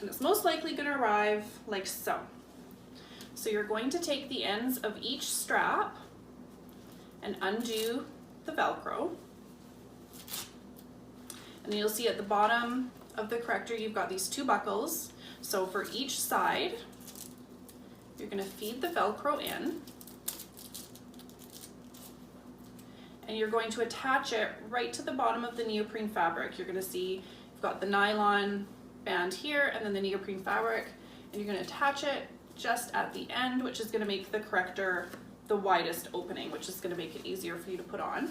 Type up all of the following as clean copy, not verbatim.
And it's most likely going to arrive like so. So you're going to take the ends of each strap and undo the Velcro. And you'll see at the bottom of the corrector, you've got these two buckles. So for each side, you're going to feed the Velcro in. And you're going to attach it right to the bottom of the neoprene fabric. You're going to see you've got the nylon band here and then the neoprene fabric, and you're going to attach it just at the end, which is going to make the corrector the widest opening, which is going to make it easier for you to put on.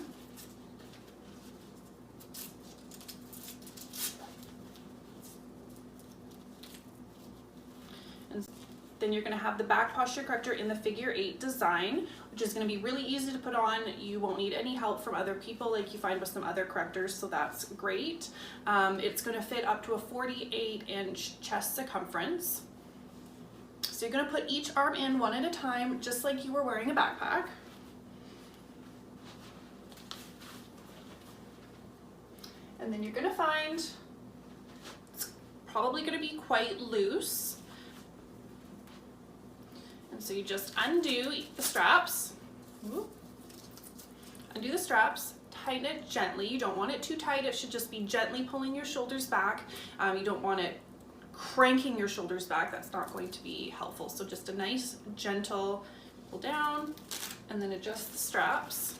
And then you're going to have the back posture corrector in the figure 8 design, which is going to be really easy to put on. You won't need any help from other people like you find with some other correctors, so that's great. It's going to fit up to a 48-inch chest circumference. So you're going to put each arm in one at a time, just like you were wearing a backpack. And then you're going to find it's probably going to be quite loose. And so you just undo the straps. Undo the straps, tighten it gently. You don't want it too tight. It should just be gently pulling your shoulders back. You don't want it cranking your shoulders back. That's not going to be helpful. So just a nice gentle pull down and then adjust the straps.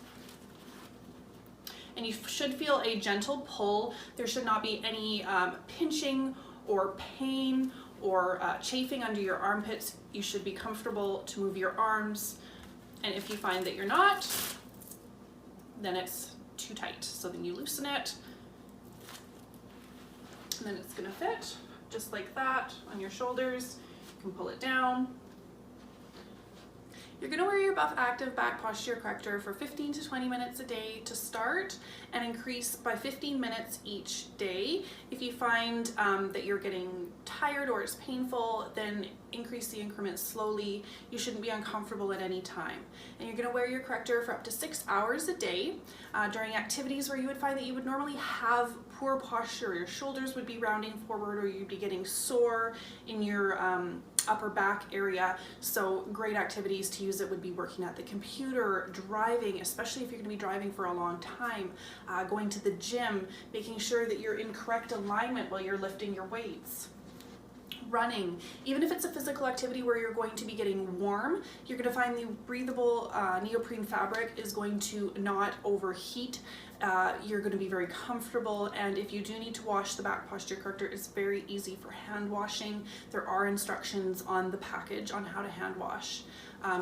And you should feel a gentle pull. There should not be any pinching or pain or chafing under your armpits. You should be comfortable to move your arms. And if you find that you're not, then it's too tight. So then you loosen it, and then it's gonna fit just like that on your shoulders. You can pull it down. You're going to wear your Buff Active Back Posture Corrector for 15 to 20 minutes a day to start and increase by 15 minutes each day. If you find that you're getting tired or it's painful, then increase the increments slowly. You shouldn't be uncomfortable at any time. And you're going to wear your corrector for up to 6 hours a day during activities where you would find that you would normally have poor posture. Your shoulders would be rounding forward or you'd be getting sore in your upper back area. So great activities to use it would be working at the computer, driving, especially if you're going to be driving for a long time, going to the gym, making sure that you're in correct alignment while you're lifting your weights. Running, even if it's a physical activity where you're going to be getting warm, you're going to find the breathable neoprene fabric is going to not overheat. You're going to be very comfortable, and if you do need to wash the back posture corrector, it's very easy for hand washing. There are instructions on the package on how to hand wash.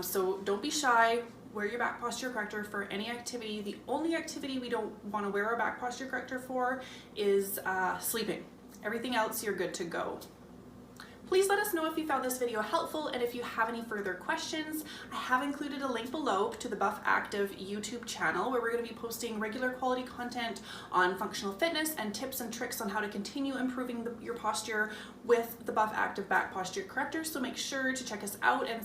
So don't be shy. Wear your back posture corrector for any activity. The only activity we don't want to wear a back posture corrector for is sleeping. Everything else, you're good to go. Please let us know if you found this video helpful, and if you have any further questions. I have included a link below to the Buff Active YouTube channel where we're going to be posting regular quality content on functional fitness and tips and tricks on how to continue improving your posture with the Buff Active Back Posture Corrector. So make sure to check us out and